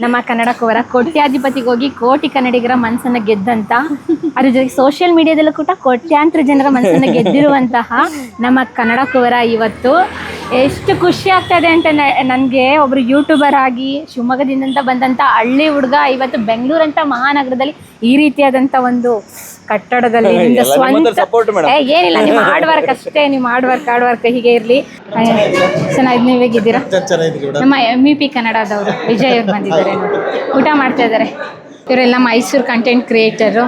ನಮ್ಮ ಕನ್ನಡ ಕುವರ ಕೋಟ್ಯಾಧಿಪತಿಗೆ ಹೋಗಿ ಕೋಟಿ ಕನ್ನಡಿಗರ ಮನಸ್ಸನ್ನ ಗೆದ್ದಂತ, ಅದ್ರ ಜೊತೆಗೆ ಸೋಷಿಯಲ್ ಮೀಡಿಯಾದಲ್ಲೂ ಕೂಡ ಕೋಟ್ಯಾಂತರ ಜನರ ಮನಸ್ಸನ್ನ ಗೆದ್ದಿರುವಂತಹ ನಮ್ಮ ಕನ್ನಡ ಕುವರ ಇವತ್ತು ಎಷ್ಟು ಖುಷಿ ಆಗ್ತದೆ ಅಂತ ನನಗೆ. ಒಬ್ರು ಯೂಟ್ಯೂಬರ್ ಆಗಿ ಶಿವಮೊಗ್ಗದಿಂದ ಬಂದಂಥ ಹಳ್ಳಿ ಹುಡುಗ ಇವತ್ತು ಬೆಂಗಳೂರಂತ ಮಹಾನಗರದಲ್ಲಿ ಈ ರೀತಿಯಾದಂಥ ಒಂದು ಕಟ್ಟಡದಲ್ಲಿ ಸ್ವಂತ ಏನಿಲ್ಲ, ನಿಮ್ಮ ಹಾರ್ಡ್ ವರ್ಕ್ ಅಷ್ಟೇ, ನಿಮ್ಮ ಹಾರ್ಡ್ ವರ್ಕ್ ಹೀಗೆ ಇರಲಿ. ಚೆನ್ನಾಗಿ ನೀವು ಹೇಗಿದ್ದೀರಾ? ನಮ್ಮ MEP ಕನ್ನಡದವರು ವಿಜಯ್ ಅವ್ರು ಬಂದಿದ್ದಾರೆ, ಊಟ ಮಾಡ್ತಾ ಇದ್ದಾರೆ. ಇವರೆಲ್ಲ ಮೈಸೂರು ಕಂಟೆಂಟ್ ಕ್ರಿಯೇಟರು.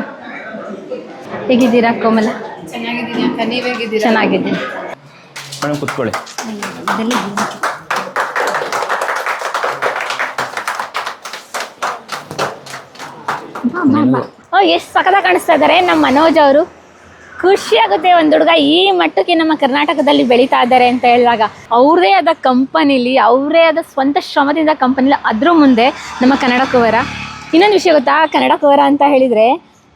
ಹೇಗಿದ್ದೀರಾ ಕೋಮಲ? ಚೆನ್ನಾಗಿದ್ದೀನಿ ಅಕ್ಕ, ನೀವು ಹೇಗಿದ್ದೀರಾ? ಚೆನ್ನಾಗಿದ್ದೀನಿ ಮೇಡಮ್, ಕೂತ್ಕೊಳ್ಳಿ. ಎಷ್ಟು ಸಖತ್ತಾಗಿ ಕಾಣಿಸ್ತಾ ಇದ್ದಾರೆ ನಮ್ಮ ಮನೋಜ್ ಅವರು. ಖುಷಿ ಆಗುತ್ತೆ ಒಂದು ಹುಡುಗ ಈ ಮಟ್ಟಕ್ಕೆ ನಮ್ಮ ಕರ್ನಾಟಕದಲ್ಲಿ ಬೆಳೀತಾ ಇದ್ದಾರೆ ಅಂತ ಹೇಳಿದಾಗ. ಅವ್ರದೇ ಆದ ಕಂಪನಿಲಿ, ಅವರೇ ಆದ ಸ್ವಂತ ಶ್ರಮದಿಂದ ಕಂಪನಿಲಿ, ಅದ್ರ ಮುಂದೆ ನಮ್ಮ ಕನ್ನಡ ಕುವರ. ಇನ್ನೊಂದು ವಿಷಯ ಗೊತ್ತಾ, ಕನ್ನಡ ಕುವರ ಅಂತ ಹೇಳಿದರೆ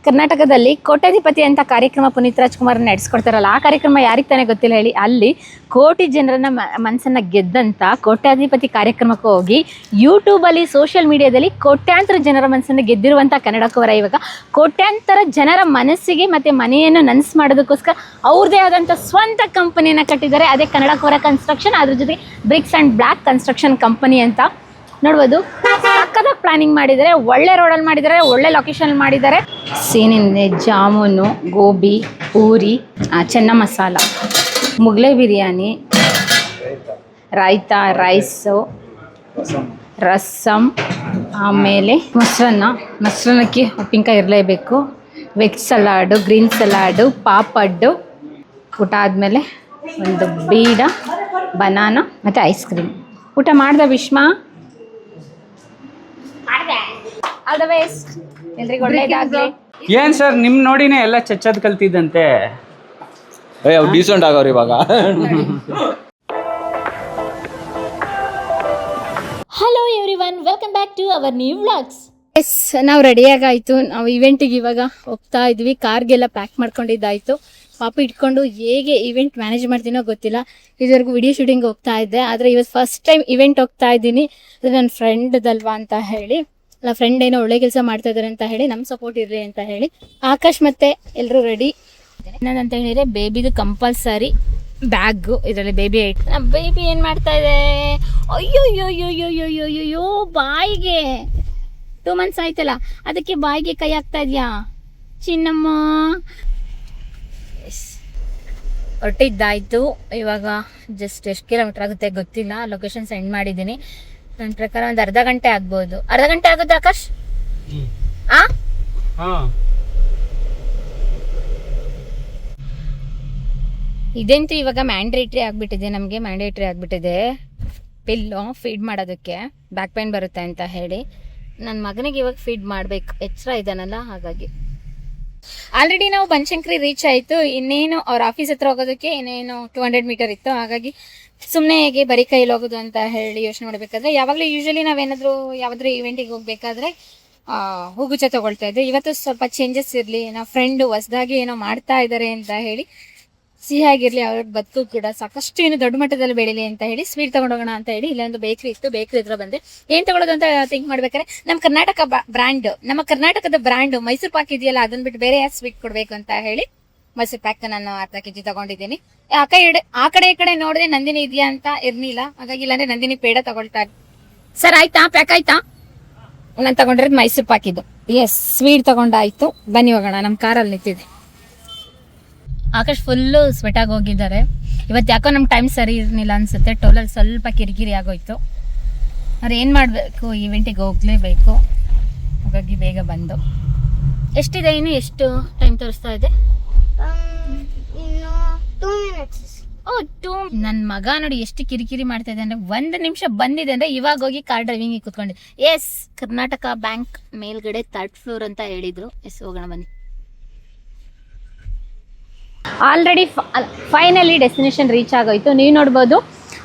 ಕರ್ನಾಟಕದಲ್ಲಿ ಕೋಟ್ಯಾಧಿಪತಿ ಅಂತ ಕಾರ್ಯಕ್ರಮ ಪುನೀತ್ ರಾಜ್ಕುಮಾರ್ ನಡೆಸ್ಕೊಡ್ತಾರಲ್ಲ, ಆ ಕಾರ್ಯಕ್ರಮ ಯಾರಿಗೆ ತಾನೇ ಗೊತ್ತಿಲ್ಲ ಹೇಳಿ. ಅಲ್ಲಿ ಕೋಟಿ ಜನರನ್ನ ಮನಸ್ಸನ್ನು ಗೆದ್ದಂಥ ಕೋಟ್ಯಾಧಿಪತಿ ಕಾರ್ಯಕ್ರಮಕ್ಕೆ ಹೋಗಿ ಯೂಟ್ಯೂಬಲ್ಲಿ ಸೋಷಿಯಲ್ ಮೀಡಿಯಾದಲ್ಲಿ ಕೋಟ್ಯಾಂತರ ಜನರ ಮನಸ್ಸನ್ನು ಗೆದ್ದಿರುವಂಥ ಕನ್ನಡ ಕುವರ ಇವಾಗ ಕೋಟ್ಯಾಂತರ ಜನರ ಮನಸ್ಸಿಗೆ ಮತ್ತು ಮನೆಯನ್ನು ನನಸು ಮಾಡೋದಕ್ಕೋಸ್ಕರ ಅವ್ರದ್ದೇ ಆದಂಥ ಸ್ವಂತ ಕಂಪನಿಯನ್ನು ಕಟ್ಟಿದ್ದಾರೆ. ಅದೇ ಕನ್ನಡ ಕುವರ ಕನ್ಸ್ಟ್ರಕ್ಷನ್, ಅದ್ರ ಜೊತೆಗೆ bricks and black construction company ಅಂತ ನೋಡ್ಬೋದು. ಸಕ್ಕತ್ತಾಗಿ ಪ್ಲಾನಿಂಗ್ ಮಾಡಿದ್ದಾರೆ, ಒಳ್ಳೆ ರೋಡಲ್ಲಿ ಮಾಡಿದ್ದಾರೆ, ಒಳ್ಳೆ ಲೊಕೇಶನ್ ಮಾಡಿದ್ದಾರೆ. ಸೀನಿಂದೆ ಜಾಮೂನು, ಗೋಬಿ, ಪೂರಿ, ಚೆನ್ನ ಮಸಾಲ, ಮುಗ್ಲೆ ಬಿರಿಯಾನಿ, ರಾಯ್ತಾ, ರೈಸು, ರಸಮ್, ಆಮೇಲೆ ಮೊಸರನ್ನಕ್ಕೆ ಉಪ್ಪಿನಕಾಯಿ ಇರಲೇಬೇಕು, ವೆಜ್ ಸಲಾಡು, ಗ್ರೀನ್ ಸಲಾಡು, ಪಾಪಡ್ಡು. ಊಟ ಆದಮೇಲೆ ಒಂದು ಬೀಡ, ಬನಾನ ಮತ್ತು ಐಸ್ ಕ್ರೀಮ್. ಊಟ ಮಾಡ್ದೆ ವಿಶ್ಮಾ? ಆಲ್ ದ ಬೆಸ್ಟ್, ಎಲ್ರಿಗೂ ಒಳ್ಳೆಯದಾಗಲಿ. ಏನ್ ಸರ್, ನಿಮ್ ನೋಡಿನೇ ಎಲ್ಲ ಚಚ್ಚದ್ ಕಲ್ತಿದ್ದಂತೆ. ಅವ್ರು ಡೀಸೆಂಟ್ ಆಗೋರು ಇವಾಗ. Hello everyone, welcome back to our new vlogs. Yes, ನಾವು ರೆಡಿಯಾಗಾಯಿತು. ನಾವು ಇವೆಂಟಿಗೆ ಇವಾಗ ಹೋಗ್ತಾ ಇದ್ವಿ. ಕಾರ್ಗೆಲ್ಲ ಪ್ಯಾಕ್ ಮಾಡ್ಕೊಂಡಿದ್ದಾಯಿತು. ಪಾಪ ಇಟ್ಕೊಂಡು ಹೇಗೆ ಇವೆಂಟ್ ಮ್ಯಾನೇಜ್ ಮಾಡ್ತೀನೋ ಗೊತ್ತಿಲ್ಲ. ಇದುವರೆಗೂ ವಿಡಿಯೋ ಶೂಟಿಂಗ್ ಹೋಗ್ತಾ ಇದ್ದೆ, ಆದರೆ ಇವತ್ತು ಫಸ್ಟ್ ಟೈಮ್ ಇವೆಂಟ್ ಹೋಗ್ತಾ ಇದ್ದೀನಿ. ಅದು ನನ್ನ ಫ್ರೆಂಡ್ದಲ್ವಾ ಅಂತ ಹೇಳಿ, ಅಲ್ಲ ಫ್ರೆಂಡ್ ಏನೋ ಒಳ್ಳೆ ಕೆಲಸ ಮಾಡ್ತಾ ಇದ್ದಾರೆ ಅಂತ ಹೇಳಿ, ನಮ್ಮ ಸಪೋರ್ಟ್ ಇರಲಿ ಅಂತ ಹೇಳಿ ಆಕಾಶ್ ಮತ್ತೆ ಎಲ್ಲರೂ ರೆಡಿ. ಏನಂತ ಹೇಳಿದರೆ ಬೇಬಿದು ಕಂಪಲ್ಸರಿ ಬ್ಯಾಗು, ಇದರಲ್ಲಿ ಬೇಬಿ ಐಟ್. ನಮ್ಮ ಬೇಬಿ ಏನು ಮಾಡ್ತಾ ಇದೆ? ಅಯ್ಯೋ ಬಾಯಿಗೆ 2 months ಆಯ್ತಲ್ಲ, ಅದಕ್ಕೆ ಬಾಯಿಗೆ ಕೈ ಹಾಕ್ತಾ ಇದೆಯಾ ಚಿನ್ನಮ್ಮ? ಎಸ್, ಹೊರಟಿದ್ದಾಯಿತು. ಇವಾಗ ಜಸ್ಟ್ ಎಷ್ಟು ಕಿಲೋಮೀಟ್ರ್ ಆಗುತ್ತೆ ಗೊತ್ತಿಲ್ಲ, ಲೊಕೇಶನ್ ಸೆಂಡ್ ಮಾಡಿದ್ದೀನಿ. ನನ್ನ ಪ್ರಕಾರ ಒಂದು ಅರ್ಧ ಗಂಟೆ ಆಗ್ಬೋದು. ಅರ್ಧ ಗಂಟೆ ಆಗುತ್ತೆ ಆಕಾಶ್? ಇದಂತೂ ಇವಾಗ ಮ್ಯಾಂಡೇಟ್ರಿ ಆಗಿಬಿಟ್ಟಿದೆ, ನಮಗೆ ಮ್ಯಾಂಡೇಟ್ರಿ ಆಗಿಬಿಟ್ಟಿದೆ ಪಿಲ್ಲು ಫೀಡ್ ಮಾಡೋದಕ್ಕೆ. ಬ್ಯಾಕ್ ಪೇನ್ ಬರುತ್ತೆ ಅಂತ ಹೇಳಿ ನನ್ನ ಮಗನಿಗೆ ಇವಾಗ ಫೀಡ್ ಮಾಡಬೇಕು, ಎಚ್ಚರ ಇದ್ದಾನಲ್ಲ ಹಾಗಾಗಿ. ಆಲ್ರೆಡಿ ನಾವು ಬನಶಂಕರಿ ರೀಚ್ ಆಯಿತು. ಇನ್ನೇನು ಅವ್ರ ಆಫೀಸ್ ಹತ್ರ ಹೋಗೋದಕ್ಕೆ ಇನ್ನೇನು 200 ಮೀಟರ್ ಇತ್ತು. ಹಾಗಾಗಿ ಸುಮ್ಮನೆ ಹೇಗೆ ಬರೀ ಕೈಯಲ್ಲಿ ಹೋಗೋದು ಅಂತ ಹೇಳಿ ಯೋಚನೆ ಮಾಡಬೇಕಾದ್ರೆ, ಯಾವಾಗಲೂ ಯೂಶ್ವಲಿ ಯಾವ್ದಾದ್ರು ಇವೆಂಟಿಗೆ ಹೋಗ್ಬೇಕಾದ್ರೆ ಹೂಗುಚ್ಚ ತೊಗೊಳ್ತಾ ಇದ್ದೆ. ಇವತ್ತು ಸ್ವಲ್ಪ ಚೇಂಜಸ್ ಇರಲಿ, ನಾವು ಫ್ರೆಂಡು ಹೊಸದಾಗಿ ಏನೋ ಮಾಡ್ತಾ ಇದ್ದಾರೆ ಅಂತ ಹೇಳಿ, ಸಿಹಿಯಾಗಿರಲಿ, ಅವ್ರ ಬದುಕು ಕೂಡ ಸಾಕಷ್ಟು ಏನು ದೊಡ್ಡ ಮಟ್ಟದಲ್ಲಿ ಬೆಳೀಲಿ ಅಂತ ಹೇಳಿ ಸ್ವೀಟ್ ತೊಗೊಂಡೋಗೋಣ ಅಂತ ಹೇಳಿ ಇಲ್ಲೊಂದು ಬೇಕ್ರಿ ಇತ್ತು, ಬೇಕ್ರಿ ಹತ್ರ ಬಂದೆ. ಏನು ತೊಗೊಳೋದು ಅಂತ ಥಿಂಕ್ ಮಾಡ್ಬೇಕಾದ್ರೆ ನಮ್ಮ ಕರ್ನಾಟಕದ ಬ್ರ್ಯಾಂಡು ಮೈಸೂರು ಪಾಕ್ ಇದೆಯಲ್ಲ, ಅದನ್ನ ಬಿಟ್ಟು ಬೇರೆ ಯಾವ ಸ್ವೀಟ್ ಕೊಡಬೇಕು ಅಂತ ಹೇಳಿ ಮೈಸೂರು ಪ್ಯಾಕ್ ನಾನು ಅರ್ಧ kg ತಗೊಂಡಿದ್ದೀನಿ. ಆ ಕಡೆ ಈ ಕಡೆ ನೋಡಿದ್ರೆ ನಂದಿನಿ ಇದೆಯಾ ಅಂತ ಇರ್ಲಿಲ್ಲ, ಹಾಗಾಗಿ ಇಲ್ಲಾಂದ್ರೆ ನಂದಿನಿ ಪೇಡ ತಗೊಳ್ತಾ. ಸರ್ ಆಯ್ತಾ, ಪ್ಯಾಕ್ ಆಯ್ತಾ? ನಾನು ತಗೊಂಡಿರೋದು ಮೈಸೂರು ಪಾಕ್ ಇದು. ಎಸ್, ಸ್ವೀಟ್ ತಗೊಂಡಾಯ್ತು, ಬನ್ನಿ ಹೋಗೋಣ. ನಮ್ಮ ಕಾರಲ್ಲಿ ನಿಂತಿದೆ. ಆಕಾಶ್ ಫುಲ್ಲು ಸ್ವೆಟಾಗಿ ಹೋಗಿದ್ದಾರೆ. ಇವತ್ತು ಯಾಕೋ ನಮ್ಮ ಟೈಮ್ ಸರಿ ಇರಲಿಲ್ಲ ಅನ್ಸುತ್ತೆ, ಟೋಲಲ್ಲಿ ಸ್ವಲ್ಪ ಕಿರಿಕಿರಿ ಆಗೋಯ್ತು. ಅವ್ರು ಏನು ಮಾಡಬೇಕು, ಇವೆಂಟಿಗೆ ಹೋಗಲೇಬೇಕು, ಹಾಗಾಗಿ ಬೇಗ ಬಂದು. ಎಷ್ಟಿದೆ ಇನ್ನು, ಎಷ್ಟು ಟೈಮ್ ತೋರಿಸ್ತಾ ಇದೆ? ನನ್ನ ಮಗ ನೋಡಿ ಎಷ್ಟು ಕಿರಿಕಿರಿ ಮಾಡ್ತಾ ಇದೆ ಅಂದರೆ, 1 ನಿಮಿಷ ಬಂದಿದೆ ಅಂದರೆ ಇವಾಗ ಹೋಗಿ ಕಾರ್ ಡ್ರೈವಿಂಗಿಗೆ ಕೂತ್ಕೊಂಡಿದ್ದೆ. ಎಸ್, ಕರ್ನಾಟಕ ಬ್ಯಾಂಕ್ ಮೇಲ್ಗಡೆ 3rd ಫ್ಲೋರ್ ಅಂತ ಹೇಳಿದರು. ಎಸ್, ಹೋಗೋಣ ಬನ್ನಿ. ಆಲ್ರೆಡಿ ಫೈನಲಿ ಡೆಸ್ಟಿನೇಷನ್ ರೀಚ್ ಆಗೋಯ್ತು. ನೀವು ನೋಡ್ಬೋದು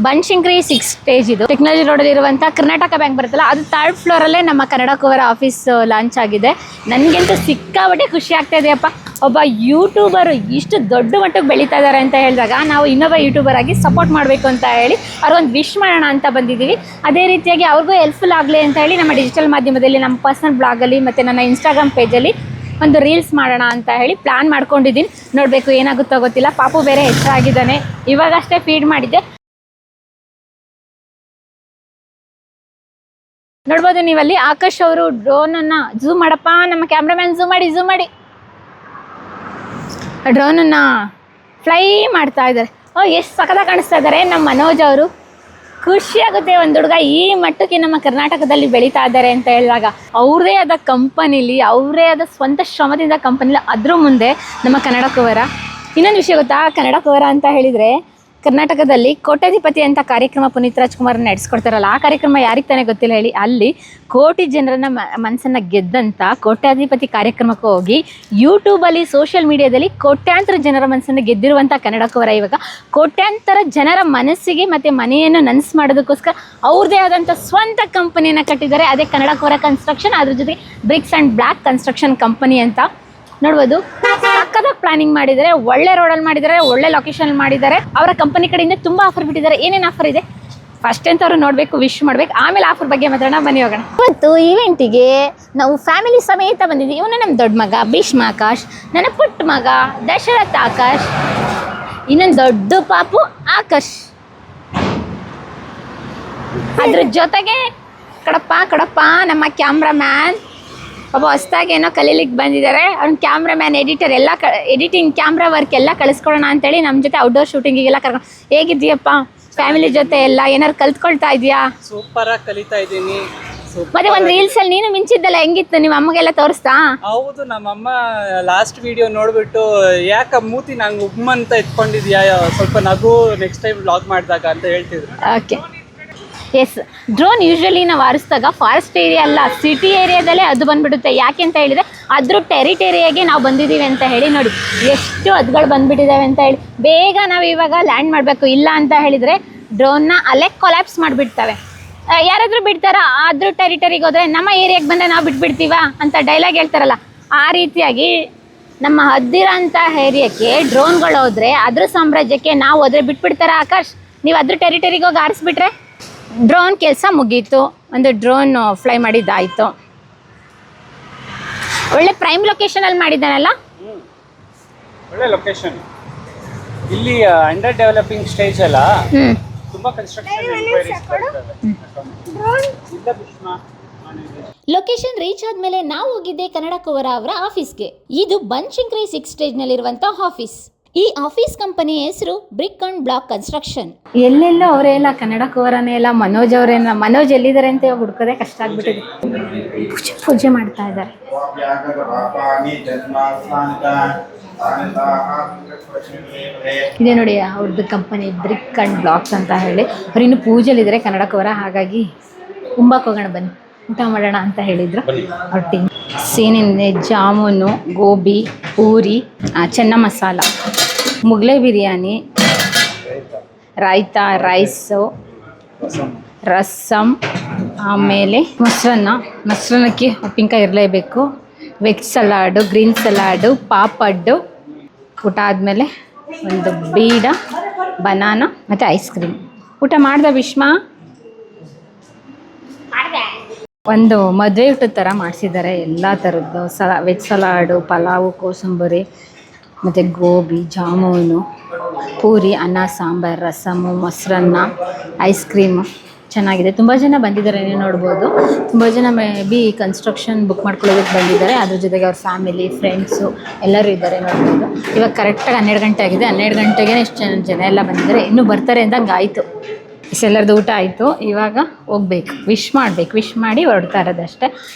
ಬನಶಂಕರಿ 6 ಸ್ಟೇಜ್ ಇದು ಟೆಕ್ನಾಲಜಿ ರೋಡಲ್ಲಿ ಇರುವಂಥ ಕರ್ನಾಟಕ ಬ್ಯಾಂಕ್ ಬರುತ್ತಲ್ಲ ಅದು 3rd ಫ್ಲೋರಲ್ಲೇ ನಮ್ಮ ಕನ್ನಡ ಕುವರ ಆಫೀಸ್ ಲಾಂಚ್ ಆಗಿದೆ. ನನಗಂತೂ ಸಿಕ್ಕಾಬಟ್ಟೆ ಖುಷಿ ಆಗ್ತಾ ಇದೆಯಪ್ಪ. ಒಬ್ಬ ಯೂಟ್ಯೂಬರು ಇಷ್ಟು ದೊಡ್ಡ ಮಟ್ಟಕ್ಕೆ ಬೆಳೀತಾ ಇದ್ದಾರೆ ಅಂತ ಹೇಳಿದಾಗ ನಾವು ಇನ್ನೊಬ್ಬ ಯೂಟ್ಯೂಬರ್ ಆಗಿ ಸಪೋರ್ಟ್ ಮಾಡಬೇಕು ಅಂತ ಹೇಳಿ ಅವ್ರಿಗೊಂದು ವಿಶ್ ಮಾಡೋಣ ಅಂತ ಬಂದಿದ್ದೀವಿ. ಅದೇ ರೀತಿಯಾಗಿ ಅವ್ರಿಗೂ ಹೆಲ್ಪ್ಫುಲ್ ಆಗಲಿ ಅಂತ ಹೇಳಿ ನಮ್ಮ ಡಿಜಿಟಲ್ ಮಾಧ್ಯಮದಲ್ಲಿ ನಮ್ಮ ಪರ್ಸನಲ್ ಬ್ಲಾಗಲ್ಲಿ ಮತ್ತು ನನ್ನ ಇನ್ಸ್ಟಾಗ್ರಾಮ್ ಪೇಜಲ್ಲಿ ಒಂದು ರೀಲ್ಸ್ ಮಾಡೋಣ ಅಂತ ಹೇಳಿ ಪ್ಲ್ಯಾನ್ ಮಾಡ್ಕೊಂಡಿದ್ದೀನಿ. ನೋಡಬೇಕು ಏನಾಗುತ್ತೋ ಗೊತ್ತಿಲ್ಲ. ಪಾಪು ಬೇರೆ ಹೆಚ್ಚಾಗಿದ್ದಾನೆ, ಇವಾಗಷ್ಟೇ ಫೀಡ್ ಮಾಡಿದ್ದೆ. ನೋಡ್ಬೋದು ನೀವಲ್ಲಿ ಆಕಾಶ್ ಅವರು ಡ್ರೋನನ್ನು ಝೂಮ್ ಮಾಡಪ್ಪ, ನಮ್ಮ ಕ್ಯಾಮ್ರಾಮ್ಯಾನ್ ಝೂಮ್ ಮಾಡಿ ಡ್ರೋನನ್ನು ಫ್ಲೈ ಮಾಡ್ತಾ ಇದ್ದಾರೆ. ಎಷ್ಟು ಸಖತ್ತಾಗಿ ಕಾಣಿಸ್ತಾ ಇದ್ದಾರೆ ನಮ್ಮ ಮನೋಜ್ ಅವರು. ಖುಷಿಯಾಗುತ್ತೆ ಒಂದು ಹುಡುಗ ಈ ಮಟ್ಟಕ್ಕೆ ನಮ್ಮ ಕರ್ನಾಟಕದಲ್ಲಿ ಬೆಳೀತಾ ಇದ್ದಾರೆ ಅಂತ ಹೇಳಿದಾಗ. ಅವ್ರದೇ ಆದ ಕಂಪನಿಲಿ, ಅವರೇ ಆದ ಸ್ವಂತ ಶ್ರಮದಿಂದ ಕಂಪನಿಲಿ, ಅದ್ರ ಮುಂದೆ ನಮ್ಮ ಕನ್ನಡ ಕುವರ. ಇನ್ನೊಂದು ವಿಷಯ ಗೊತ್ತಾ, ಕನ್ನಡ ಕುವರ ಅಂತ ಹೇಳಿದರೆ ಕರ್ನಾಟಕದಲ್ಲಿ ಕೋಟ್ಯಾಧಿಪತಿ ಅಂತ ಕಾರ್ಯಕ್ರಮ ಪುನೀತ್ ರಾಜ್ಕುಮಾರ್ ನಡೆಸ್ಕೊಡ್ತಾರಲ್ಲ, ಆ ಕಾರ್ಯಕ್ರಮ ಯಾರಿಗೆ ತಾನೇ ಗೊತ್ತಿಲ್ಲ ಹೇಳಿ. ಅಲ್ಲಿ ಕೋಟಿ ಜನರನ್ನ ಮನಸ್ಸನ್ನು ಗೆದ್ದಂಥ ಕೋಟ್ಯಾಧಿಪತಿ ಕಾರ್ಯಕ್ರಮಕ್ಕೆ ಹೋಗಿ ಯೂಟ್ಯೂಬಲ್ಲಿ ಸೋಷಿಯಲ್ ಮೀಡಿಯಾದಲ್ಲಿ ಕೋಟ್ಯಾಂತರ ಜನರ ಮನಸ್ಸನ್ನು ಗೆದ್ದಿರುವಂಥ ಕನ್ನಡ ಕುವರ ಇವಾಗ ಕೋಟ್ಯಾಂತರ ಜನರ ಮನಸ್ಸಿಗೆ ಮತ್ತು ಮನೆಯನ್ನು ನನಸು ಮಾಡೋದಕ್ಕೋಸ್ಕರ ಅವ್ರದ್ದೇ ಆದಂಥ ಸ್ವಂತ ಕಂಪನಿಯನ್ನು ಕಟ್ಟಿದ್ದಾರೆ. ಅದೇ ಕನ್ನಡ ಕುವರ ಕನ್ಸ್ಟ್ರಕ್ಷನ್, ಅದ್ರ ಜೊತೆಗೆ bricks and black construction company ಅಂತ. ನೋಡ್ಬೋದು ಸಕ್ಕತ್ತಾಗಿ ಪ್ಲಾನಿಂಗ್ ಮಾಡಿದ್ದಾರೆ, ಒಳ್ಳೆ ರೋಡಲ್ಲಿ ಮಾಡಿದ್ದಾರೆ, ಒಳ್ಳೆ ಲೊಕೇಶನ್ ಮಾಡಿದ್ದಾರೆ. ಅವರ ಕಂಪನಿ ಕಡೆಯಿಂದ ತುಂಬ ಆಫರ್ ಬಿಟ್ಟಿದ್ದಾರೆ. ಏನೇನು ಆಫರ್ ಇದೆ ಫಸ್ಟ್ ಅಂತ ಅವರು ನೋಡಬೇಕು, ವಿಶ್ ಮಾಡಬೇಕು, ಆಮೇಲೆ ಆಫರ್ ಬಗ್ಗೆ ಮಾತಾಡೋಣ. ಬನ್ನಿ ಹೋಗೋಣ. ಇವತ್ತು ಈವೆಂಟಿಗೆ ನಾವು ಫ್ಯಾಮಿಲಿ ಸಮೇತ ಬಂದಿದ್ದೀವಿ. ಇವನು ನಮ್ಮ ದೊಡ್ಡ ಮಗ ಭೀಷ್ಮ ಆಕಾಶ್, ನನ್ನ ಪುಟ್ಟ ಮಗ ದಶರಥ ಆಕಾಶ್, ಇನ್ನೊಂದು ದೊಡ್ಡ ಪಾಪು ಆಕಾಶ್. ಅದ್ರ ಜೊತೆಗೆ ಕಡಪ್ಪ ನಮ್ಮ ಕ್ಯಾಮ್ರಾಮ್ಯಾನ್ ಒಬ್ಬ ಹೊಸ್ದಾಗಿ ಏನೋ ಕಲೀಲಿಕ್ಕೆ ಬಂದಿದ್ದಾರೆ. ಅವ್ನ ಕ್ಯಾಮ್ರಾಮ್ಯಾನ್ ಎಡಿಟರ್ ಎಲ್ಲ ಎಡಿಟಿಂಗ್ ಕ್ಯಾಮ್ರಾ ವರ್ಕ್ ಎಲ್ಲ ಕಳಿಸ್ಕೊಡೋಣ ಅಂತೇಳಿ ನಮ್ಮ ಜೊತೆ ಔಟ್ಡೋರ್ ಶೂಟಿಂಗಿಗೆಲ್ಲ ಕರ್ಕೊಂಡು. ಹೇಗಿದ್ದೀಯಪ್ಪ ಫ್ಯಾಮಿಲಿ ಜೊತೆ ಎಲ್ಲ ಏನಾರು ಕಲ್ತ್ಕೊಳ್ತಾ ಇದೆಯಾ? ಸೂಪರಾಗಿ ಕಲಿತಾ ಇದ್ದೀನಿ. ಮತ್ತೆ ಒಂದು ರೀಲ್ಸಲ್ಲಿ ನೀನು ಮಿಂಚಿದ್ದಲ್ಲ, ಹೆಂಗಿತ್ತು? ನಿಮ್ಮ ಅಮ್ಮಗೆಲ್ಲ ತೋರಿಸ್ತಾ? ಹೌದು, ನಮ್ಮಮ್ಮ ಲಾಸ್ಟ್ ವಿಡಿಯೋ ನೋಡ್ಬಿಟ್ಟು ಯಾಕ ಮೂತಿ ನಂಗೆ ಉಮ್ಮಂತ ಎತ್ಕೊಂಡಿದ್ಯಾ, ಸ್ವಲ್ಪ ನಗು ನೆಕ್ಸ್ಟ್ ಟೈಮ್ ವ್ಲಾಗ್ ಮಾಡಿದಾಗ ಅಂತ ಹೇಳ್ತಿದ್ರು. Okay, S. ಡ್ರೋನ್ ಯೂಶ್ವಲಿ ನಾವು ಹಾರಿಸಿದಾಗ ಫಾರೆಸ್ಟ್ ಏರಿಯಾ ಅಲ್ಲ, ಸಿಟಿ ಏರಿಯಾದಲ್ಲೇ ಅದು ಬಂದುಬಿಡುತ್ತೆ. ಯಾಕೆ ಅಂತ ಹೇಳಿದರೆ ಅದ್ರ ಟೆರಿಟೇರಿಯಾಗೆ ನಾವು ಬಂದಿದ್ದೀವಿ ಅಂತ ಹೇಳಿ. ನೋಡಿ ಎಷ್ಟು ಹದ್ಗಳು ಬಂದುಬಿಟ್ಟಿದ್ದಾವೆ ಅಂತ ಹೇಳಿ. ಬೇಗ ನಾವು ಇವಾಗ ಲ್ಯಾಂಡ್ ಮಾಡಬೇಕು, ಇಲ್ಲ ಅಂತ ಹೇಳಿದರೆ ಡ್ರೋನ್ನ ಅಲ್ಲೇ ಕೊಲ್ಯಾಪ್ಸ್ ಮಾಡಿಬಿಡ್ತವೆ. ಯಾರಾದರೂ ಬಿಡ್ತಾರಾ? ಅದ್ರ ಟೆರಿಟರಿಗೆ ಹೋದರೆ ನಮ್ಮ ಏರಿಯಾಗೆ ಬಂದರೆ ನಾವು ಬಿಟ್ಬಿಡ್ತೀವಾ ಅಂತ ಡೈಲಾಗ್ ಹೇಳ್ತಾರಲ್ಲ, ಆ ರೀತಿಯಾಗಿ ನಮ್ಮ ಹದ್ದಿರೋಂಥ ಏರಿಯಾಕ್ಕೆ ಡ್ರೋನ್ಗಳು ಹೋದರೆ ಅದ್ರ ಸಾಮ್ರಾಜ್ಯಕ್ಕೆ ನಾವು ಹೋದರೆ ಬಿಟ್ಬಿಡ್ತಾರ ಆಕಾಶ್? ನೀವು ಅದ್ರ ಟೆರಿಟರಿಗೆ ಹೋಗಿ ಹಾರಿಸ್ಬಿಟ್ರೆ ಡ್ರೋನ್ ಕೆಲಸ ಮುಗೀತು. ಒಂದು ಡ್ರೋನ್ ಫ್ಲೈ ಮಾಡಿದ್ದಾಯಿತು. ಒಳ್ಳೆ ಪ್ರೈಮ್ ಲೊಕೇಶನಲ್ಲಿ ಮಾಡಿದ್ದಾನಲ್ಲ. ಒಳ್ಳೆ ಲೊಕೇಶನ್. ಇಲ್ಲಿ ಅಂಡರ್ ಡೆವಲಪಿಂಗ್ ಸ್ಟೇಜ್ ಅಲ್ಲ, ತುಂಬಾ ಕನ್ಸ್ಟ್ರಕ್ಷನ್ ಲೊಕೇಶನ್ ರೀಚ್ ಆದಮೇಲೆ ನಾವು ಹೋಗಿದ್ದೆ ಕನ್ನಡ ಕುವರ ಅವರ ಆಫೀಸ್ಗೆ. ಇದು ಬನಶಂಕರಿ 6 ಸ್ಟೇಜ್ನಲ್ಲಿರುವಂಥ ಆಫೀಸ್. ಈ ಆಫೀಸ್ ಕಂಪನಿ ಹೆಸರು ಬ್ರಿಕ್ ಅಂಡ್ ಬ್ಲಾಕ್ ಕನ್ಸ್ಟ್ರಕ್ಷನ್. ಎಲ್ಲೆಲ್ಲೋ ಅವರೇ ಎಲ್ಲ ಕನ್ನಡ ಕುವರನೇ ಎಲ್ಲ. ಮನೋಜ್ ಅವರೇನ, ಮನೋಜ್ ಎಲ್ಲಿದ್ದಾರೆ ಅಂತ ಇವಾಗ ಹುಡ್ಕೋದೇ ಕಷ್ಟ ಆಗ್ಬಿಟ್ಟಿದೆ. ಪೂಜೆ ಮಾಡ್ತಾ ಇದ್ದಾರೆ. ಇದೇ ನೋಡಿ ಅವ್ರದ್ದು ಕಂಪನಿ ಬ್ರಿಕ್ ಅಂಡ್ ಬ್ಲಾಕ್ಸ್ ಅಂತ ಹೇಳಿ. ಅವ್ರು ಇನ್ನು ಪೂಜೆಲಿದ್ದಾರೆ ಕನ್ನಡ ಕುವರ, ಹಾಗಾಗಿ ಕುಂಭಕ್ಕೆ ಹೋಗೋಣ ಬನ್ನಿ, ಊಟ ಮಾಡೋಣ ಅಂತ ಹೇಳಿದ್ರು ಅವ್ರ ಟೀಮ್. ಸೇನಿಂದೆ ಜಾಮೂನು, ಗೋಬಿ, ಪೂರಿ, ಚೆನ್ನ ಮಸಾಲ, ಮುಗ್ಲೆ ಬಿರಿಯಾನಿ, ರಾಯ್ತಾ, ರೈಸು, ರಸಮ್, ಆಮೇಲೆ ಮೊಸರನ್ನಕ್ಕೆ ಉಪ್ಪಿನಕಾಯಿ ಇರಲೇಬೇಕು, ವೆಜ್ ಸಲಾಡು, ಗ್ರೀನ್ ಸಲಾಡು, ಪಾಪಡ್ಡು. ಊಟ ಆದಮೇಲೆ ಒಂದು ಬೀಡ, ಬನಾನಾ ಮತ್ತು ಐಸ್ ಕ್ರೀಮ್. ಊಟ ಮಾಡ್ದೆ ಭೀಷ್ಮ? ಒಂದು ಮದುವೆ ಊಟದ ಥರ ಮಾಡಿಸಿದ್ದಾರೆ. ಎಲ್ಲ ಥರದ್ದು ವೆಜ್ ಸಲಾಡು, ಪಲಾವು, ಕೋಸಂಬರಿ ಮತ್ತು ಗೋಬಿ, ಜಾಮೂನು, ಪೂರಿ, ಅನ್ನ, ಸಾಂಬಾರು, ರಸಮು, ಮೊಸರನ್ನ, ಐಸ್ ಕ್ರೀಮು. ಚೆನ್ನಾಗಿದೆ. ತುಂಬ ಜನ ಬಂದಿದ್ದಾರೆ, ನೀವು ನೋಡ್ಬೋದು. ತುಂಬ ಜನ ಮೇ ಬಿ ಕನ್ಸ್ಟ್ರಕ್ಷನ್ ಬುಕ್ ಮಾಡ್ಕೊಳ್ಳೋದಕ್ಕೆ ಬಂದಿದ್ದಾರೆ. ಅದ್ರ ಜೊತೆಗೆ ಅವ್ರ ಫ್ಯಾಮಿಲಿ, ಫ್ರೆಂಡ್ಸು ಎಲ್ಲರೂ ಇದ್ದಾರೆ, ನೋಡ್ಬೋದು. ಇವಾಗ ಕರೆಕ್ಟಾಗಿ 12 ಗಂಟೆ ಆಗಿದೆ. 12 ಗಂಟೆಗೆ ಇಷ್ಟು ಜನ ಎಲ್ಲ ಬಂದಿದ್ದಾರೆ. ಇನ್ನೂ ಬರ್ತಾರೆ ಅಂದಂಗೆ ಆಯಿತು. ಇಷ್ಟೆಲ್ಲರದ್ದು ಊಟ ಆಯಿತು. ಇವಾಗ ಹೋಗ್ಬೇಕು, ವಿಶ್ ಮಾಡಬೇಕು. ವಿಶ್ ಮಾಡಿ ಹೊರಡ್ತಾ ಇರೋದಷ್ಟೇ.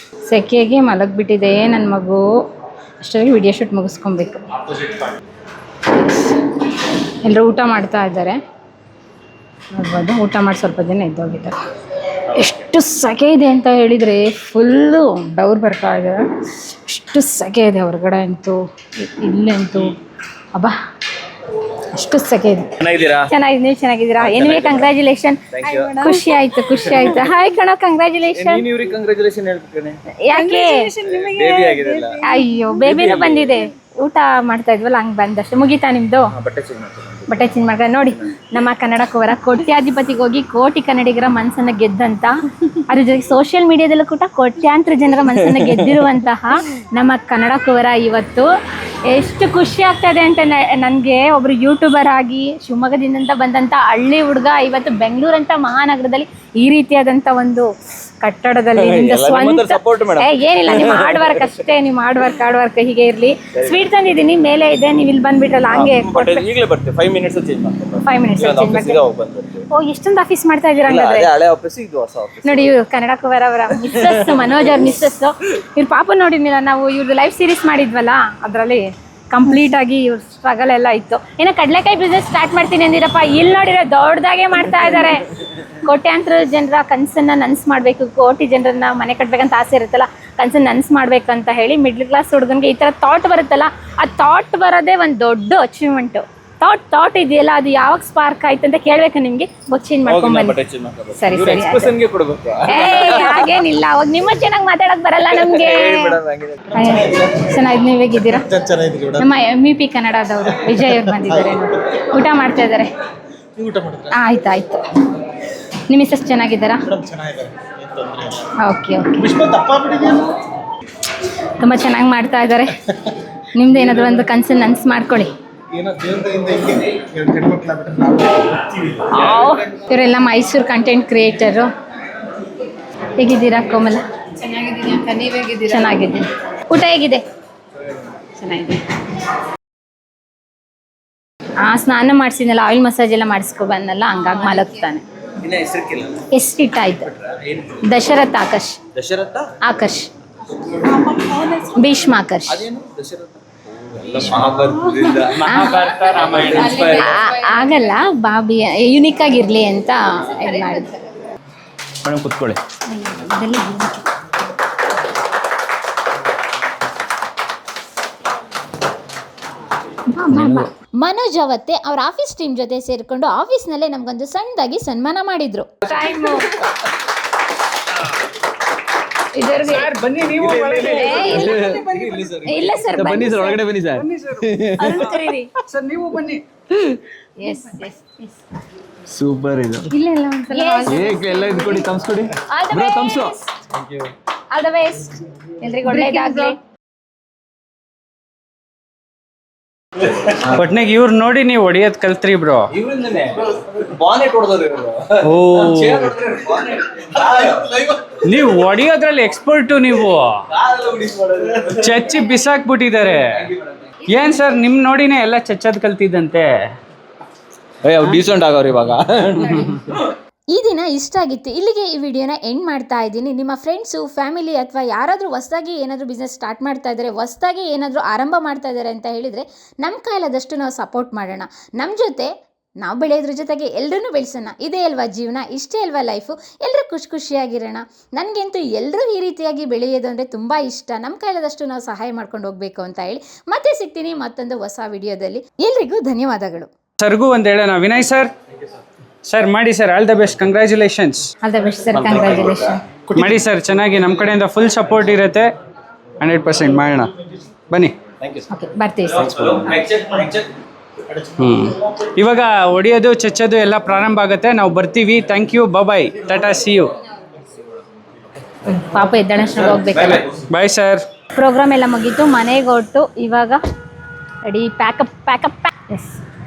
ಸೆಕೆಗೆ ಮಲಗಿಬಿಟ್ಟಿದೆ ನನ್ನ ಮಗು. ಅಷ್ಟರಲ್ಲಿ ವಿಡಿಯೋ ಶೂಟ್ ಮುಗಿಸ್ಕೊಬೇಕು. ಎಲ್ಲರೂ ಊಟ ಮಾಡ್ತಾ ಇದ್ದಾರೆ, ನೋಡ್ಬೋದು. ಊಟ ಮಾಡಿ ಸ್ವಲ್ಪ ಜನ ಎದ್ದೋಗಿದ್ದಾರೆ. ಎಷ್ಟು ಸೆಕೆ ಇದೆ ಅಂತ ಹೇಳಿದರೆ ಫುಲ್ಲು ಡೌರ್ ಬರ್ತಾ ಇದೆ. ಅಷ್ಟು ಸೆಕೆ ಇದೆ ಹೊರಗಡೆ ಅಂತೂ, ಇಲ್ಲಂತೂ ಅಬ್ಬಾ ಅಷ್ಟು ಸೆಕೆ ಇದೆ. ಚೆನ್ನಾಗಿದ್ದೀರಾ? ಚೆನ್ನಾಗಿದೆ, ನೀವು ಚೆನ್ನಾಗಿದ್ದೀರಾ? ಏನಿವೆ ಕಂಗ್ರ್ಯಾಚುಲೇಷನ್. ಖುಷಿ ಆಯ್ತು. ಹಾಯ್ ಕಣೋ, ಕಂಗ್ರ್ಯಾಚುಲೇಷನ್. ನೀನು ಇವ್ರಿಗೆ ಕಂಗ್ರ್ಯಾಚುಲೇಷನ್ ಹೇಳ್ಬಿಟ್ಟೇನೆ. ಯಾಕೆ? ಬೇಬಿ ಆಗಿದೆಲ್ಲ. ಅಯ್ಯೋ, ಬೇಬಿನೂ ಬಂದಿದೆ. ಊಟ ಮಾಡ್ತಾ ಇದ್ವಲ್ಲ, ಹಂಗೆ ಬಂದಷ್ಟು. ಮುಗೀತಾ ನಿಮ್ದು? ಬಟ್ಟೆ ಚೇಂಜ್ ಮಾಡ್ತೀನಿ. ಬಟ್ಟೆ ಚೇಂಜ್ ಮಾಡ್ಕೊಂಡು ನೋಡಿ, ನಮ್ಮ ಕನ್ನಡ ಕುವರ ಕೋಟ್ಯಾಧಿಪತಿಗೆ ಹೋಗಿ ಕೋಟಿ ಕನ್ನಡಿಗರ ಮನಸ್ಸನ್ನ ಗೆದ್ದಂತ, ಅದ್ರ ಜೊತೆಗೆ ಸೋಷಿಯಲ್ ಮೀಡಿಯಾದಲ್ಲೂ ಕೂಡ ಕೋಟ್ಯಾಂತರ ಜನರ ಮನಸ್ಸನ್ನ ಗೆದ್ದಿರುವಂತಹ ನಮ್ಮ ಕನ್ನಡ ಕುವರ ಇವತ್ತು ಎಷ್ಟು ಖುಷಿ ಆಗ್ತದೆ ಅಂತ ನನಗೆ. ಒಬ್ರು ಯೂಟ್ಯೂಬರ್ ಆಗಿ ಶಿವಮೊಗ್ಗದಿಂದ ಬಂದಂಥ ಹಳ್ಳಿ ಹುಡುಗ ಇವತ್ತು ಬೆಂಗಳೂರಂತ ಮಹಾನಗರದಲ್ಲಿ ಈ ರೀತಿಯಾದಂಥ ಒಂದು ಕಟ್ಟಡದಲ್ಲಿ ನಿಮ್ದು ಸ್ವಂತ ಏನಿಲ್ಲ, ನೀವು ಹಾರ್ಡ್ ವರ್ಕ್ ಅಷ್ಟೇ, ನೀವು ಹಾರ್ಡ್ ವರ್ಕ್ ಹೀಗೆ ಇರಲಿ. ಸ್ವೀಟ್ ತಂದಿದ್ದೀನಿ, ಮೇಲೆ ಇದೆ, ನೀವು ಇಲ್ಲಿ ಬಂದ್ಬಿಟ್ರಲ್ಲ ಹಂಗೆ. ಈಗಲೇ ಬರ್ತೀವಿ, 5 ಮಿನಿಟ್ಸ್ ಚೇಂಜ್ ಮಾಡ್ತೀನಿ. 5 ಮಿನಿಟ್ಸ್ ಚೇಂಜ್ ಮಾಡ್ತೀನಿ. ಓ, ಎಷ್ಟೊಂದು ಆಫೀಸ್ ಮಾಡ್ತಾ ಇದ್ದೀರಾ ಹಂಗಾದ್ರೆ. ಹಳೆ ಆಫೀಸ್, ಇದು ಹೊಸ ಆಫೀಸ್. ನೋಡಿ, ಇವ್ರು ಕನ್ನಡ ಕುವರ ಅವರ ಮಿಸ್ಸಸ್ ಮನೋಜ್ ಅವ್ರ ಮಿಸ್ಸಸ್. ಇವ್ರ ಪಾಪ ನೋಡಿರ್ಲಿಲ್ಲ, ನಾವು ಇವ್ರದ್ದು ಲೈವ್ ಸೀರೀಸ್ ಮಾಡಿದ್ವಲ್ಲ, ಅದರಲ್ಲಿ ಕಂಪ್ಲೀಟ್ ಆಗಿ ಇವ್ರ ಸ್ಟ್ರಗಲ್ ಎಲ್ಲ ಇತ್ತು. ಏನೋ ಕಡಲೆಕಾಯಿ ಬಿಸ್ನೆಸ್ ಸ್ಟಾರ್ಟ್ ಮಾಡ್ತೀನಿ ಅಂದಿರಪ್ಪ, ಇಲ್ಲಿ ನೋಡಿರೋ ದೊಡ್ಡದಾಗೆ ಮಾಡ್ತಾ ಇದ್ದಾರೆ. ಕೋಟ್ಯಾಂತರ ಜನರ ಕನಸನ್ನ ನನಸು ಮಾಡಬೇಕು, ಕೋಟಿ ಜನರನ್ನ ಮನೆ ಕಟ್ಟಬೇಕಂತ ಆಸೆ ಇರುತ್ತಲ್ಲ, ಕನಸನ್ನ ನನಸು ಮಾಡ್ಬೇಕಂತ ಹೇಳಿ ಮಿಡ್ಲ್ ಕ್ಲಾಸ್ ಹುಡುಗನಿಗೆ ಈ ಥರ ಥಾಟ್ ಬರುತ್ತಲ್ಲ, ಆ ಥಾಟ್ ಬರೋದೇ ಒಂದು ದೊಡ್ಡ ಅಚೀವ್ಮೆಂಟು. ಥಾಟ್ ಇದೆಯಲ್ಲ, ಅದು ಯಾವಾಗ ಸ್ಪಾರ್ಕ್ ಆಯ್ತು ಅಂತ ಕೇಳ್ಬೇಕು ನಿಮ್ಗೆ. ಚೇಂಜ್ ಮಾಡ್ಕೊಂಡ್ಬನ್ನಿ. ಸರಿ ಹಾಗೇನಿಲ್ಲ, ಅವಾಗ ನಿಮ್ಮ ಚೆನ್ನಾಗಿ ಮಾತಾಡಕ್ ಬರಲ್ಲ ನಮ್ಗೆ. ಚೆನ್ನಾಗಿ, ನೀವ್ ಹೇಗಿದ್ದೀರಾ? ನಮ್ಮ MEP ಕನ್ನಡದವರು ವಿಜಯ್ ಅವ್ರು ಬಂದಿದ್ದಾರೆ, ಊಟ ಮಾಡ್ತಾ ಇದ್ದಾರೆ. ಆಯ್ತು. ನಿಮ್ಮ ಮಿಸ್ಸಸ್ ಚೆನ್ನಾಗಿದ್ದಾರಾ? ಓಕೆ. ತುಂಬ ಚೆನ್ನಾಗಿ ಮಾಡ್ತಾ ಇದ್ದಾರೆ. ನಿಮ್ದು ಏನಾದರೂ ಒಂದು ಕನ್ಸನ್ನು ನನಸು ಮಾಡ್ಕೊಳ್ಳಿ. ಇವರೆಲ್ಲ ಮೈಸೂರು ಕಂಟೆಂಟ್ ಕ್ರಿಯೇಟರು. ಹೇಗಿದ್ದೀರಾ ಕೋಮಲ? ಚೆನ್ನಾಗಿದ್ದೀನಿ ಅಕ್ಕ, ನೀವ್ ಹೇಗಿದ್ದೀರಾ? ಚೆನ್ನಾಗಿದ್ದೀನಿ. ಊಟ ಹೇಗಿದೆ? ಚೆನ್ನಾಗಿದೆ. ಸ್ನಾನ ಮಾಡಿಸಿದ್ನಲ್ಲ, ಆಯಿಲ್ ಮಸಾಜ್ ಎಲ್ಲ ಮಾಡಿಸ್ಕೊ ಬಂದಲ್ಲ, ಹಂಗಾಗಿ ಮಲಗ್ತಾನೆ. ಎಷ್ಟಿಟ್ಟಾಯ್ತು? ದಶರಥ ಆಕಾಶ್ ಭೀಷ್ಮ ಆಕಾಶ್. ಆಗಲ್ಲ, ಬಾಬಿ ಯುನಿಕ್ ಆಗಿರ್ಲಿ ಅಂತ ಇದು ಮಾಡಿದ್ರು. ಕುತ್ಕೊಳ್ಳಿ. ಮನೋಜ್ ಅವತ್ತೆ ಅವ್ರ ಆಫೀಸ್ ಟೀಮ್ ಜೊತೆ ಸೇರಿಕೊಂಡು ಆಫೀಸ್ನಲ್ಲೇ ನಮ್ಗೊಂದು ಸಣ್ಣದಾಗಿ ಸನ್ಮಾನ ಮಾಡಿದ್ರು. ಇಲ್ಲ ಸರ್, ಬನ್ನಿ ಸರ್, ಒಳಗಡೆ ಬನ್ನಿ ಸರ್. ಸರ್ ನೀವು ಬನ್ನಿ. ಸೂಪರ್ ಇದು. ಎಲ್ಲ ಇದು ಕೊಡಿ, ತಮ್ಸ್ ಕೊಡಿ. ತಮ್ಸು. ಆಲ್ ದ ಬೆಸ್ಟ್, ಎಲ್ರಿಗೂ ಒಳ್ಳೆಯದಾಗಲಿ. ಒಟ್ನಾಗ ಇವ್ರು ನೋಡಿ ನೀವು ಹೊಡಿಯೋದ್ ಕಲ್ತ್ರಿ ಬ್ರೋ. ನೀವು ಹೊಡಿಯೋದ್ರಲ್ಲಿ ಎಕ್ಸ್ಪರ್ಟು. ನೀವು ಚಚ್ಚಿ ಬಿಸಾಕ್ಬಿಟ್ಟಿದ್ದಾರೆ. ಏನ್ ಸರ್, ನಿಮ್ ನೋಡಿನೇ ಎಲ್ಲ ಚಚ್ಚದ್ ಕಲ್ತಿದ್ದಂತೆ. ಡೀಸೆಂಟ್ ಆಗವ್ರು ಇವಾಗ. ಈ ದಿನ ಇಷ್ಟ ಆಗಿತ್ತು. ಇಲ್ಲಿಗೆ ಈ ವಿಡಿಯೋನ ಎಂಡ್ ಮಾಡ್ತಾ ಇದ್ದೀನಿ. ನಿಮ್ಮ ಫ್ರೆಂಡ್ಸು, ಫ್ಯಾಮಿಲಿ ಅಥವಾ ಯಾರಾದರೂ ಹೊಸದಾಗಿ ಏನಾದರೂ ಬಿಸ್ನೆಸ್ ಸ್ಟಾರ್ಟ್ ಮಾಡ್ತಾ ಇದ್ದಾರೆ, ಹೊಸದಾಗಿ ಏನಾದರೂ ಆರಂಭ ಮಾಡ್ತಾ ಇದ್ದಾರೆ ಅಂತ ಹೇಳಿದರೆ ನಮ್ಮ ಕೈಲಾದಷ್ಟು ನಾವು ಸಪೋರ್ಟ್ ಮಾಡೋಣ. ನಮ್ಮ ಜೊತೆ ನಾವು ಬೆಳೆಯೋದ್ರ ಜೊತೆಗೆ ಎಲ್ಲರೂ ಬೆಳೆಸೋಣ. ಇದೇ ಅಲ್ವಾ ಜೀವನ, ಇಷ್ಟೇ ಅಲ್ವಾ ಲೈಫು. ಎಲ್ಲರೂ ಖುಷಿಯಾಗಿರೋಣ. ನನಗಂತೂ ಎಲ್ಲರೂ ಈ ರೀತಿಯಾಗಿ ಬೆಳೆಯೋದು ಅಂದರೆ ತುಂಬ ಇಷ್ಟ. ನಮ್ಮ ಕೈಲಾದಷ್ಟು ನಾವು ಸಹಾಯ ಮಾಡ್ಕೊಂಡು ಹೋಗಬೇಕು ಅಂತ ಹೇಳಿ ಮತ್ತೆ ಸಿಗ್ತೀನಿ ಮತ್ತೊಂದು ಹೊಸ ವಿಡಿಯೋದಲ್ಲಿ. ಎಲ್ರಿಗೂ ಧನ್ಯವಾದಗಳು. ಸರ್ಗೂ ಒಂದು ಹೇಳೋಣ. ವಿನಯ್ ಸರ್, ಸರ್ ಮಾಡಿ sir, all the best, congratulations. All the best sir, congratulation. ಮಾಡಿ ಸರ್, ಚೆನ್ನಾಗಿ ನಮ್ಮ ಕಡೆಯಿಂದ ಫುಲ್ ಸಪೋರ್ಟ್ ಇರುತ್ತೆ. 100% ಮಾಡೋಣ. ಬನ್ನಿ. ಓಕೆ, ಬರ್ತೀವಿ ಸರ್. ಇವಾಗ ಹೊಡಿಯೋದು ಚಚ್ಚೋದು ಎಲ್ಲ ಪ್ರಾರಂಭ ಆಗುತ್ತೆ. ನಾವು ಬರ್ತೀವಿ. ಥ್ಯಾಂಕ್ ಯು, ಬಾಯ್, ಟಾಟಾ, ಸಿ ಯು. ಪಾಪ ಎದ್ದಳಷ್ಟು ಹೋಗ್ಬೇಕಲ್ಲ. Bye sir. ಪ್ರೋಗ್ರಾಮ್ ಎಲ್ಲ ಮುಗೀತು, ಮನೆಗೆ ಹೊರಟು ಇವಾಗ ರೆಡಿ, ಪ್ಯಾಕಪ್. ಎಸ್.